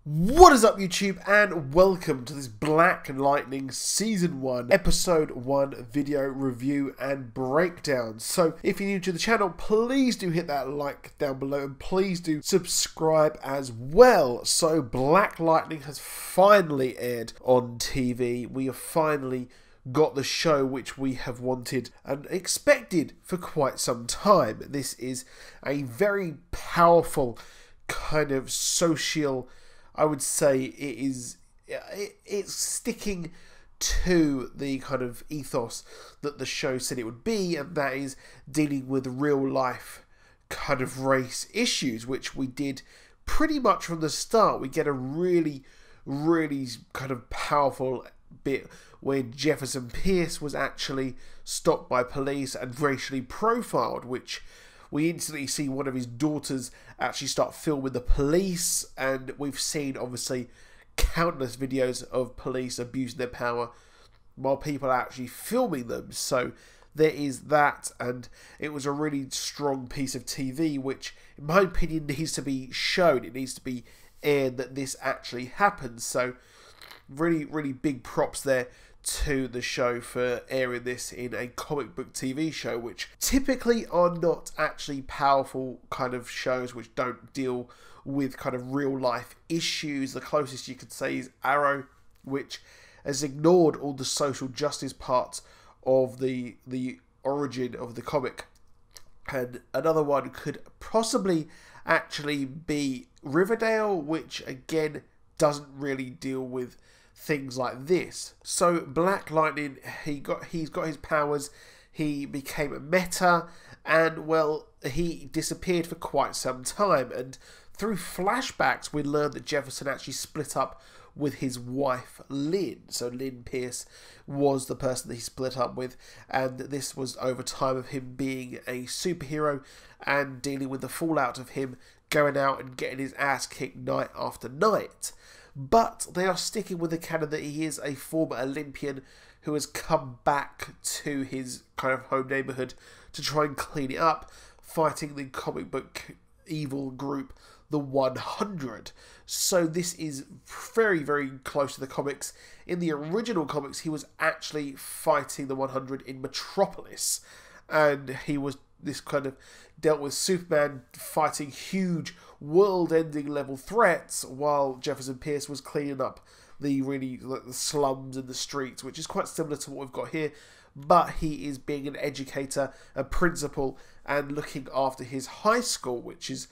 What is up, YouTube, and welcome to this Black Lightning Season 1, Episode 1 video review and breakdown. So, if you're new to the channel, please do hit that like down below, and please do subscribe as well. So, Black Lightning has finally aired on TV. We have finally got the show which we have wanted and expected for quite some time. This is a very powerful kind of social, I would say it's sticking to the kind of ethos that the show said it would be, and that is dealing with real life kind of race issues, which we did pretty much from the start. We get a really kind of powerful bit where Jefferson Pierce was actually stopped by police and racially profiled, which we instantly see one of his daughters actually start filming the police, and we've seen, obviously, countless videos of police abusing their power while people are actually filming them. So there is that, and it was a really strong piece of TV, which, in my opinion, needs to be shown. It needs to be aired that this actually happens. So really big props there to the show for airing this in a comic book TV show, which typically are not actually powerful kind of shows which don't deal with kind of real life issues. The closest you could say is Arrow, which has ignored all the social justice parts of the origin of the comic. And another one could possibly actually be Riverdale, which again doesn't really deal with things like this. So Black Lightning, he's got his powers. He became a meta, and well, he disappeared for quite some time. And through flashbacks, we learned that Jefferson actually split up with his wife Lynn. So Lynn Pierce was the person that he split up with, and this was over time of him being a superhero and dealing with the fallout of him going out and getting his ass kicked night after night. But they are sticking with the canon that he is a former Olympian who has come back to his kind of home neighborhood to try and clean it up, fighting the comic book evil group, the 100. So this is very close to the comics. In the original comics, he was actually fighting the 100 in Metropolis, and he was this kind of dealt with Superman fighting huge world-ending level threats, while Jefferson Pierce was cleaning up the slums and the streets, which is quite similar to what we've got here. But he is being an educator, a principal, and looking after his high school, which is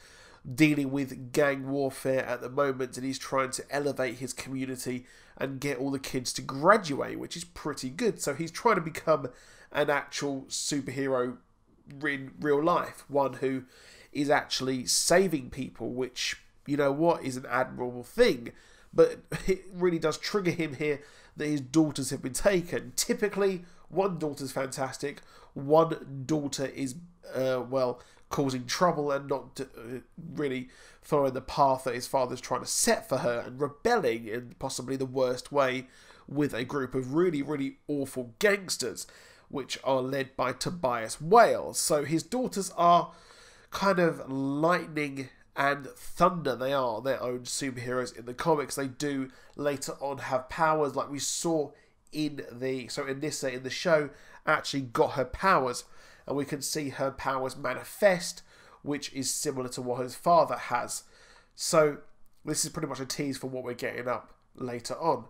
dealing with gang warfare at the moment, and he's trying to elevate his community and get all the kids to graduate, which is pretty good. So he's trying to become an actual superhero in real life, one who is actually saving people, which, you know what, is an admirable thing. But it really does trigger him here that his daughters have been taken. Typically, one daughter's fantastic, one daughter is, well, causing trouble and not really following the path that his father's trying to set for her, and rebelling in possibly the worst way with a group of really awful gangsters, which are led by Tobias Whale. So his daughters are kind of lightning and thunder. They are their own superheroes in the comics. They do later on have powers, like we saw in the... So Anissa in the show actually got her powers, and we can see her powers manifest, which is similar to what his father has. So this is pretty much a tease for what we're getting up later on.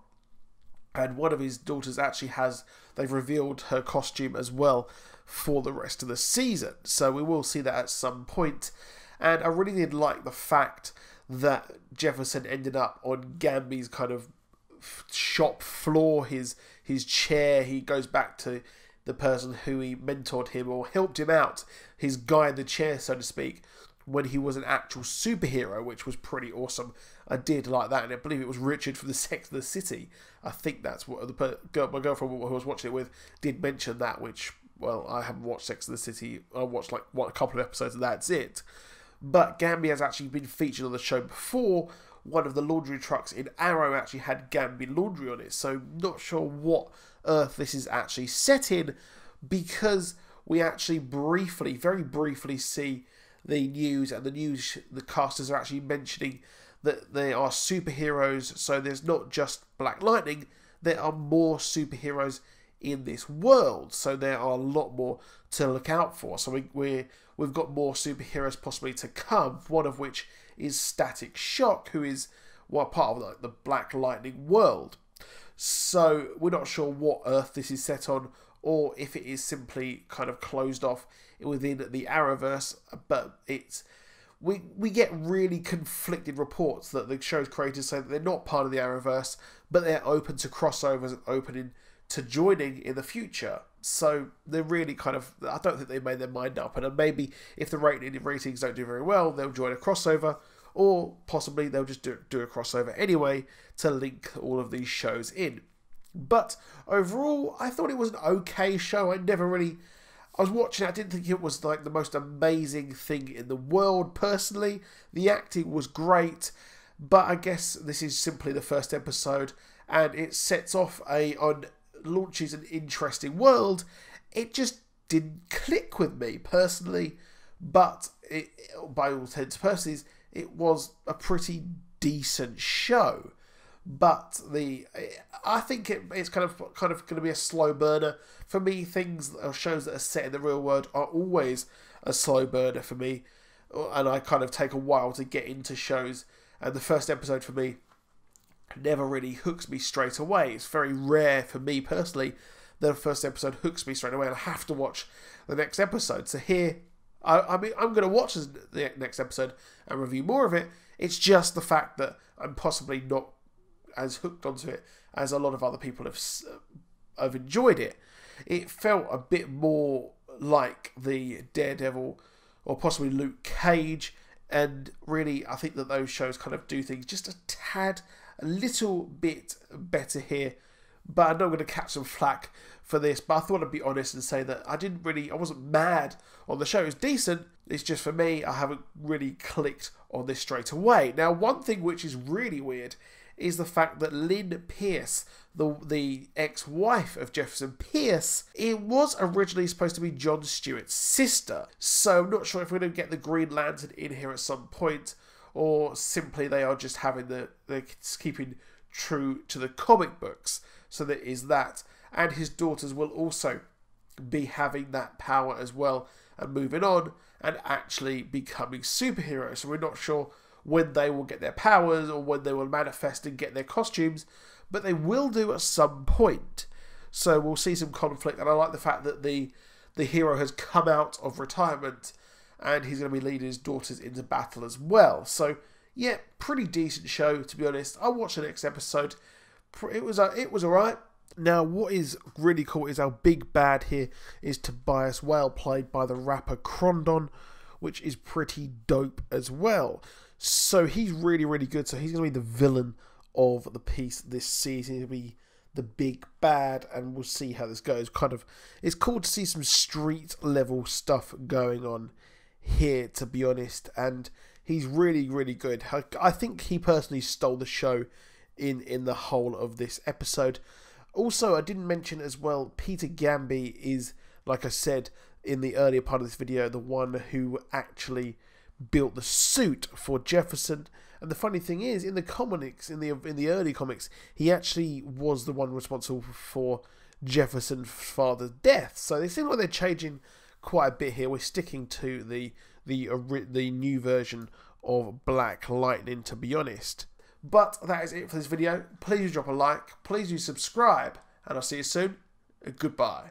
And one of his daughters actually has... They've revealed her costume as well for the rest of the season. So we will see that at some point. And I really did like the fact that Jefferson ended up on Gambi's kind of shop floor, his chair. He goes back to the person who he mentored him or helped him out, his guy in the chair, so to speak, when he was an actual superhero, which was pretty awesome. I did like that, and I believe it was Richard from the Sex and the City. I think that's what my girlfriend who was watching it with did mention that, which, well, I haven't watched Sex and the City. I watched like a couple of episodes and that's it. But Gambi has actually been featured on the show before. One of the laundry trucks in Arrow actually had Gambi laundry on it, so not sure what earth this is actually set in, because we actually very briefly see the news, and the casters are actually mentioning that they are superheroes. So there's not just Black Lightning, there are more superheroes in this world. So there are a lot more to look out for. So we've got more superheroes possibly to come, one of which is Static Shock, who is part of the Black Lightning world. So we're not sure what Earth this is set on, or if it is simply kind of closed off within the Arrowverse, but we get really conflicted reports that the show's creators say that they're not part of the Arrowverse, but they're open to crossovers and opening to joining in the future. So they're really kind of, I don't think they've made their mind up, and maybe if the ratings don't do very well, they'll join a crossover, or possibly they'll just do a crossover anyway to link all of these shows in. But overall, I thought it was an okay show. I was watching it, I didn't think it was like the most amazing thing in the world personally. The acting was great, but I guess this is simply the first episode, and it sets off launches an interesting world. It just didn't click with me personally, but by all intents and purposes, it was a pretty decent show. But I think it's kind of going to be a slow burner for me. Things or shows that are set in the real world are always a slow burner for me, and I kind of take a while to get into shows. And the first episode for me never really hooks me straight away. It's very rare for me personally that the first episode hooks me straight away, and I have to watch the next episode. So here, I mean, I'm going to watch the next episode and review more of it. It's just the fact that I'm possibly not as hooked onto it as a lot of other people have enjoyed it. It felt a bit more like the Daredevil or possibly Luke Cage, and really I think that those shows kind of do things just a little bit better here. But I know I'm going to catch some flack for this, but I thought I'd be honest and say that I wasn't mad on the show. It's decent. It's just for me, I haven't really clicked on this straight away. Now, one thing which is really weird is the fact that Lynn Pierce, the ex-wife of Jefferson Pierce, it was originally supposed to be Jon Stewart's sister. So I'm not sure if we're going to get the Green Lantern in here at some point, or simply they are just they're keeping true to the comic books. So there is that. And his daughters will also be having that power as well, and moving on and actually becoming superheroes. So we're not sure when they will get their powers or when they will manifest and get their costumes, but they will do at some point. So we'll see some conflict, and I like the fact that the hero has come out of retirement and he's going to be leading his daughters into battle as well. So yeah, pretty decent show, to be honest. I'll watch the next episode. It was alright. Now, what is really cool is our big bad here is Tobias Whale, played by the rapper Crondon, which is pretty dope as well. So he's really, really good. So he's going to be the villain of the piece this season. He'll be the big bad, and we'll see how this goes. It's cool to see some street level stuff going on here, to be honest. And he's really, really good. I think he personally stole the show in the whole of this episode. Also, I didn't mention as well, Peter Gamby is, like I said in the earlier part of this video, the one who actually built the suit for Jefferson. And the funny thing is, in the comics, in the early comics, he actually was the one responsible for Jefferson's father's death. So they seem like they're changing quite a bit here. We're sticking to the new version of Black Lightning, to be honest. But that is it for this video. Please drop a like, please do subscribe, and I'll see you soon. Goodbye.